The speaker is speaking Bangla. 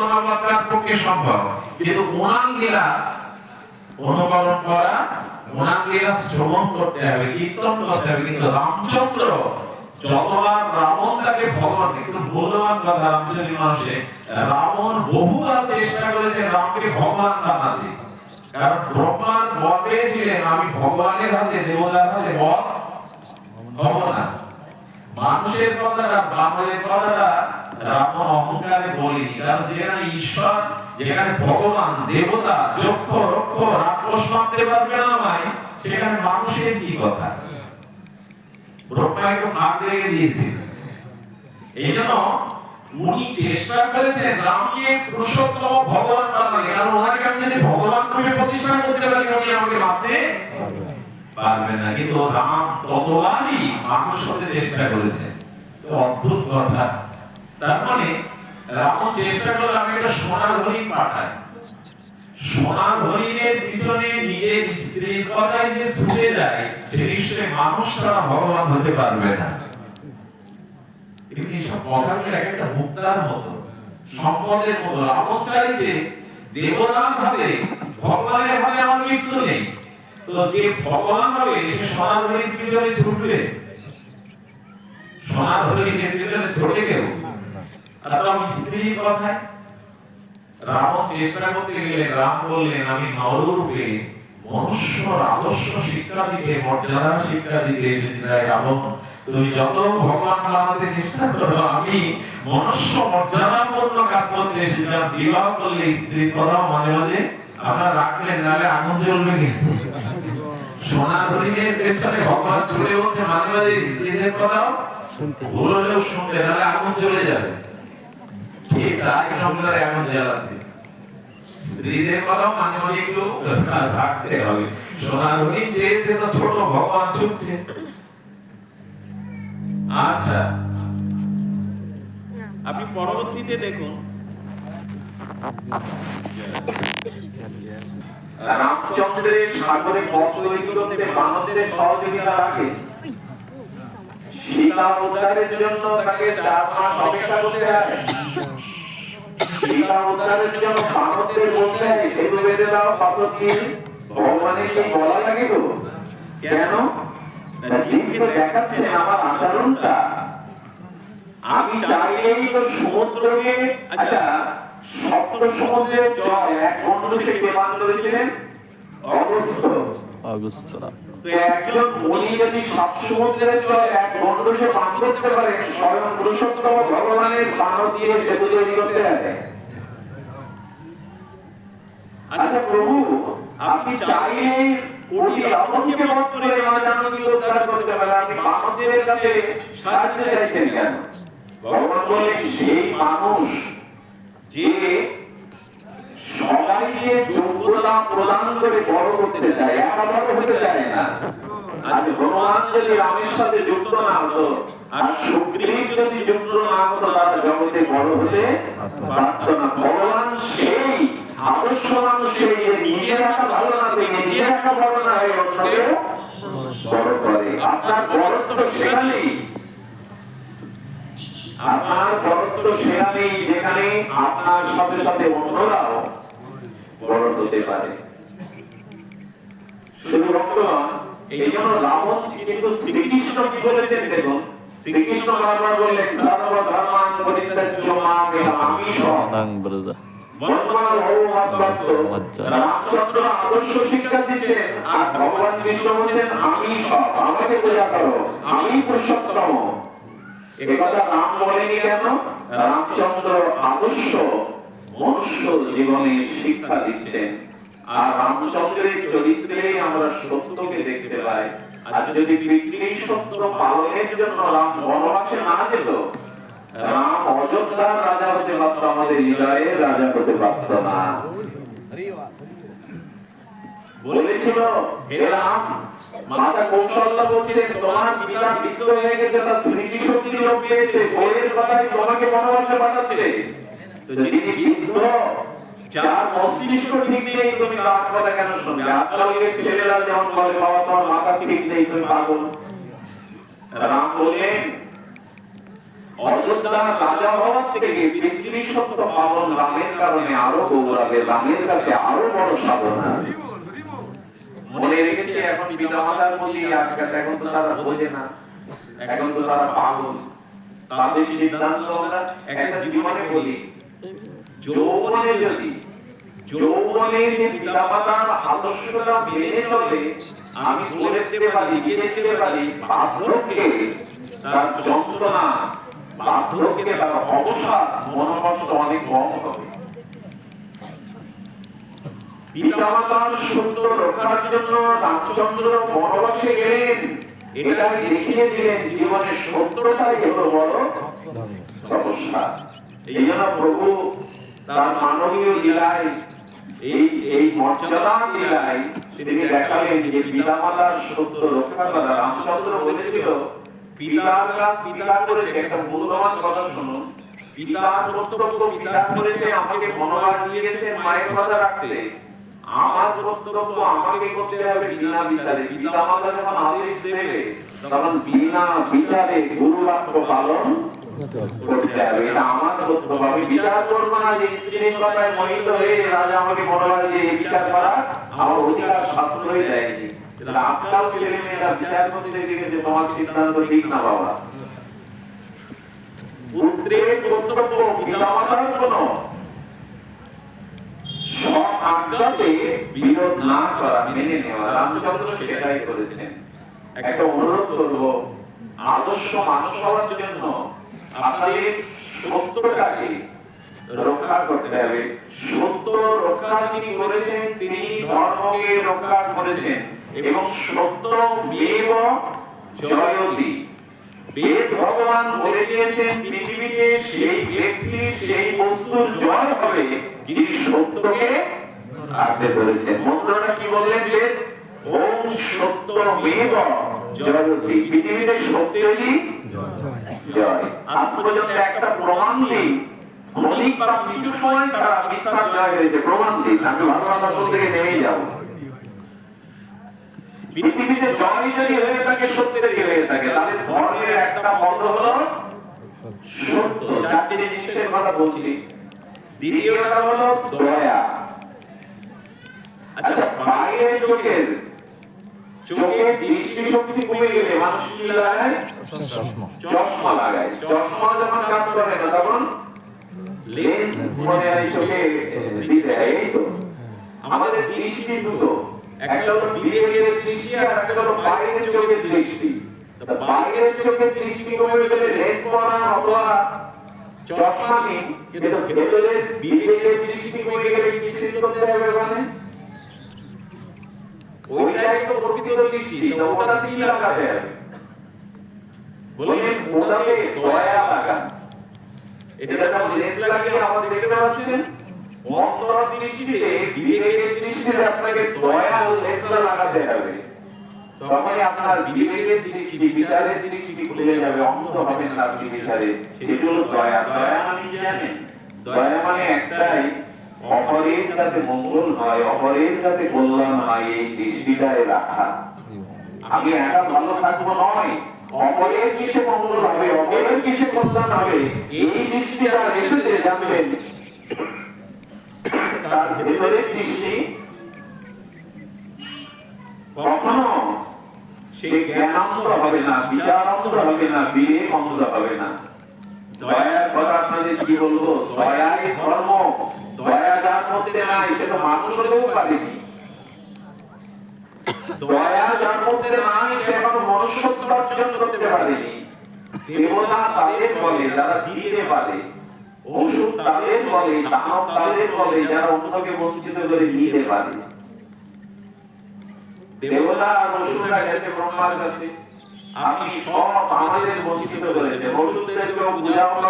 আলোচনা কার পক্ষে সম্ভব, কিন্তু ওনার লীলা অনুকরণ করা, ওনার লীলা শ্রবণ করতে হবে, কীর্তন করতে হবে। কিন্তু রামচন্দ্র যতবার রাবণ তাকে ভগবান, একটু মূল্যবান কথা রামচন্দ্র মানুষে, রাবণ বহুবার চেষ্টা করেছে রামকে ভগবান বানাতে, কারণ ব্রহ্মার বর পেয়েছিলেন আমি ভগবানের হাতে দেবতার হাতে বর হব না। মানুষের কথাটা ব্রাহ্মণের কথাটা রাবণ অহংকারে বলেনি, কারণ যেখানে ঈশ্বর, যেখানে ভগবান দেবতা যক্ষ রক্ষ রাক্ষস মারতে পারবে না আমায়, সেখানে মানুষের কি কথা। ব্রহ্মাকে ভাগ রেখে দিয়েছিলেন। এই জন্য উনি চেষ্টা করেছেন রামকে পুরুষোত্তম ভগবান বানাতে, কারণ ওনাকে আমি যদি ভগবান রূপে প্রতিষ্ঠা করতে পারি উনি আমাকে মারতে পারবেন না। কিন্তু রাম ততবারই মানুষ হতে চেষ্টা করেছেন। অদ্ভুত কথা। তার মানে রাবণ চেষ্টা করলে আমি একটা সোনার হরিণ পাঠাই, সোনার হরিণের পিছনে নিজের স্ত্রীর কথাই যে ছুটে যায়, সে নিশ্চয়ই মানুষ ছাড়া ভগবান হতে পারবে না। এমনি সব কথাগুলো একটা মুক্তার মতো, সম্পদের মতো। রাবণ চাইছে দেবতার হাতে, ভগবানের হাতে আমার মৃত্যু নেই। তো যে ভগবান হবে সে সোনার হরিণ পিছনে ছুটবে, সোনার হরিণের পিছনে ছুটে কেউ। আর তো স্ত্রীর কথায় রাবণ চেষ্টা করতে গেলে রাম বললেন আমি নররূপে মনুষ্যর আদর্শ শিক্ষা দিতে, মর্যাদা শিক্ষা দিতে এসেছি। তাই রাবণ তুমি যত ভগবান বানাতে চেষ্টা করো, আমি মনুষ্য মর্যাদাপূর্ণ কাজ করতে এসেছিলাম। বিবাহ করলে স্ত্রীর কথাও মাঝে মাঝে আপনারা রাখলেন, নাহলে আগুন জ্বলবে। কিন্তু সোনার হরিণের পেছনে ভগবান ছুটে বলছে মাঝে মাঝে স্ত্রীদের কথাও ভুল হলেও শুনবে, নাহলে আগুন চলে যাবে। ঠিক 4 নম্বরে আগুন জ্বালাতে স্ত্রীদের কথাও মাঝে মাঝে একটু রাখতে হবে। সোনার হরিণ চেয়েছে তো ছোট, ভগবান ছুটছে। আচ্ছা, আপনি পরবর্তীতে দেখুন রামচন্দ্রের সাগরে পথ তৈরি করতে বানরদের সহযোগিতা রাখে। সীতা উদ্ধারের জন্য তাকে 4 মাস অপেক্ষা করতে হয়। সীতা উদ্ধারের জন্য বানরদের বলতে হয় সেতু বেঁধে দাও, পাথর দিয়ে। ভগবানের কি বলা লাগে তো? কেন? জীবকে দেখাচ্ছে আমার আচরণটা। আমি চাইলেই তো সমুদ্রকে, আচ্ছা সপ্ত সমুদ্রের জল এক খণ্ডে কে পান করেছিলেন? অগস্ত্য। তো একজন মুনি যদি সব সমুদ্রের জল এক খণ্ডে পান করতে পারে, স্বয়ং পুরুষোত্তম ভগবানের বানর দিয়ে সেতু তৈরি করতে হবে। আচ্ছা প্রভু, আপনি চাইলেই কোটি রাবণকে বধ করে আমার জানকীকে উদ্ধার করতে পারেন, আপনি বানরদের কাছে সাহায্য চাইছেন কেন? ভগবান বলেন সেই মানুষ যে সবাইকে যোগ্যতা প্রদান করে বড় করতে চায়, একা বড় হতে চায় না। আজ হনুমান যদি রামের সাথে যুক্ত না হতো, আর সুগ্রীব যদি যুক্ত না হতো, তারা জগতে বড় হতে পারত না। ভগবান সেই আদর্শ মানুষ, সেই নিজের একা ভালো না থেকে নিজের একা বড় না হয়ে অন্যকে বড় করে। আপনার বড়ত্ব সেখানেই, আপনার বড়ত্ব সেখানেই যেখানে আপনার সাথে সাথে অন্যরাও বড় হতে পারে। শুধু ভগবান, এই জন্য রাবণ কিন্তু শ্রীকৃষ্ণ কি বলেছেন দেখুন, শ্রীকৃষ্ণ বারবার বললেন সর্ব ধর্মান পরিত্যাজ্য মাং এহং বর্তমান রামচন্দ্র আদর্শ শিক্ষা দিচ্ছেন, আর ভগবান কৃষ্ণ বলছেন আমি সব, আমাকে পূজা করো, আমি পুরুষোত্তম। একথা রাম বলেনি কেন? রামচন্দ্র আদর্শ মনুষ্য জীবনে শিক্ষা দিচ্ছেন। আর রামচন্দ্রের চরিত্রে আমরা সত্যকে দেখতে পাই। আর যদি পৃথিবী সত্য পালনের জন্য রাম বনবাসে না যেত, রাম অযোধ্যার রাজা হতে পারত, আমাদের হৃদয়ের রাজা হতে পারত না। বলেছিল হে রাম, মাতা কৌশল্যা বলছেন তোমার পিতা বৃদ্ধ হয়ে গেছে, তার স্মৃতি শক্তি লোপ পেয়েছে, বইয়ের কথাই তোমাকে বনবাসে পাঠাচ্ছে। তো যিনি বৃদ্ধ, যার মস্তিষ্ক ঠিক নেই, তুমি তার কথা কেন শুনবে? আজকালকে ছেলেরা যেমন বলে বাবা তোমার মাথা ঠিক নেই, তুমি পাগল। রাম বললেন, আমি তোমার মাতা, তোমার স্মৃতি শক্তি লোপ পেয়েছে, বইয়ের কথাই তোমাকে বনবাসে পাঠাচ্ছে। তো যিনি বৃদ্ধ, যার মস্তিষ্ক ঠিক নেই, তুমি তার কথা কেন শুনবে? আজকালকে ছেলেরা যেমন বলে বাবা তোমার মাথা ঠিক নেই, তুমি পাগল। রাম বললেন অযোধ্যার রাজা হওয়ার থেকে পিতৃসত্য পালন রামের কারণে আরো গৌরবে, রামের কাছে আরো বড় সাধনা। মনে রেখেছে এখন পিতামাতার প্রতি আজকাল, এখন তো তারা বোঝে না, এখন তো তারা পাগল। তাদের সিদ্ধান্ত আমরা একটা জীবনে বলি, যৌবনে যদি যৌবনে যে পিতামাতার আদর্শটা মেনে চলে, আমি বলে দিতে পারি, লিখে দিতে পারি, বার্ধক্যে তার যন্ত্রণা, বার্ধক্যে তার অবসাদ, মনোকষ্ট অনেক কম হবে। পিতামাতার সত্য রক্ষার জন্য রামচন্দ্র বনবাসে গেলেন, এটাই দেখিয়ে দিলেন জীবনের সত্যটাই হলো বড় সমস্যা। এই জন্য প্রভু তার মানবীয় লীলায়, এই মর্যাদা লীলায় তিনি দেখালেন যে পিতামাতার সত্য রক্ষা করা। রামচন্দ্র বলেছিল, পিতার কাজ পিতা করেছে। একটা মূল্যবান কথা শুনুন, পিতার কর্তব্য পিতা করেছে, আমাকে বনবাস দিয়েছে মায়ের কথা রাখতে। আমার কর্তব্য আমাকে করতে হবে বিনা বিচারে। পিতা মাতা যখন আদেশ দেবে, তখন বিনা বিচারে গুরু বাক্য পালন করতে হবে। এটা আমার কর্তব্য। আমি বিচার করবো না যে স্ত্রীর কথায় মোহিত হয়ে রাজা আমাকে বনবাস দিয়ে বিচার করা আমার অধিকার শাস্ত্রই দেয়নি। আজকাল ছেলে মেয়েরা বিচার করতে গিয়ে যে তোমার সিদ্ধান্ত ঠিক না বাবা। পুত্রের কর্তব্য পিতা মাতার কোনো সব আজ্ঞাতে বিরোধ না করা, মেনে নেওয়া। রামচন্দ্র সেটাই করেছেন। একটা অনুরোধ করব, আদর্শ মানুষ হওয়ার জন্য আপনাদের সত্যটাকে রক্ষা করতে হবে। সত্য রক্ষা যিনি করেছেন, তিনি ধর্মকে রক্ষা করেছেন। এবং সত্য মেব জয়তি, বেদ ভগবান বলে দিয়েছেন পৃথিবীতে সেই ব্যক্তি, সেই বস্তুর জয় হবে যিনি সত্যকে আঁকড়ে ধরেছেন। মন্ত্রটা কি বললেন? বেদ ওম সত্যমেব জয়তি, পৃথিবীতে সত্যেরই জয়। আজ পর্যন্ত একটা প্রমাণ নেই, ক্ষণিক বা কিছু সময় ছাড়া মিথ্যার জয় হয়েছে, প্রমাণ নেই। আমি ভালোবাসা থেকে নেমেই যাবো। পৃথিবীতে জয় যদি হয়ে থাকে, সত্যের কি হয়ে থাকে, তাহলে ধর্মের একটা পদ হলো সত্য। চারটি জিনিসের কথা বলছি। দ্বিতীয়টা হলো দয়া। আচ্ছা, বাইরের চোখের দৃষ্টিশক্তি কমে গেলে মানুষ কি লাগায়? চশমা লাগায়। চশমা যখন কাজ করে না, তখন লেন্স মনে হয় চোখে দিতে হয়। এই তো আমাদের দৃষ্টি দুটো, একটা হলো বিবেকের দৃষ্টি আর একটা হলো বাইরের চোখের দৃষ্টি। বাইরের চোখের দৃষ্টি কমে গেলে লেন্স পরা অথবা চশমা নেই, কিন্তু ভেতরের বিবেকের দৃষ্টি কমে গেলে কি চিন্তা করতে হবে? মানে ওইটাই তো প্রকৃত দৃষ্টি। তো ওটা কি লাগাতে হবে? বলেন ওটাতে দয়া লাগা। এটা যখন লেন্স লাগিয়ে আমাদের দেখতে পাচ্ছেন, অন্তর দৃষ্টিতে, বিবেকের দৃষ্টিতে আপনাকে দয়া ও লেন্সটা লাগাতে হবে। তখনই আপনার বিবেকের দৃষ্টি, বিচারের দৃষ্টি খুলে যাবে, অন্ধ হবেন না আপনি বিচারে। সেটা হলো দয়া। দয়া মানে কি জানেন? দয়া মানে একটাই, অপরের যাতে মঙ্গল হয়, অপরের যাতে কল্যাণ হয়, এই দৃষ্টিটাই রাখা। আমি একা ভালো থাকবো নয়, অপরের কিসে মঙ্গল হবে, অপরের কিসে কল্যাণ হবে, এই দৃষ্টিটা এসেছে জানবেন। তার ভেতরের দৃষ্টি কখনো সেই জ্ঞানানন্দ হবে না, বিচারানন্দ হবে না, বিবেক অন্ধ হবে না। দয়ার কথা আপনাদের কি বলবো? দয়াই ধর্ম। দয়া যার মধ্যে নাই, সে তো মানুষ হতেও পারেনি। দয়া যার মধ্যে নাই, সে এখনো মনুষ্যত্ব অর্জন করতে পারেনি। দেবতা তাদের বলে যারা দিতে পারে, অসুর তাদের বলে, দানব তাদের বলে যারা অন্যকে বঞ্চিত করে নিতে পারে। দেবতা আর অসুররা গেছে ব্রহ্মার কাছে, আপনি সব আমাদের বঞ্চিত করেছেন। অসুরদেরকেও পূজা করে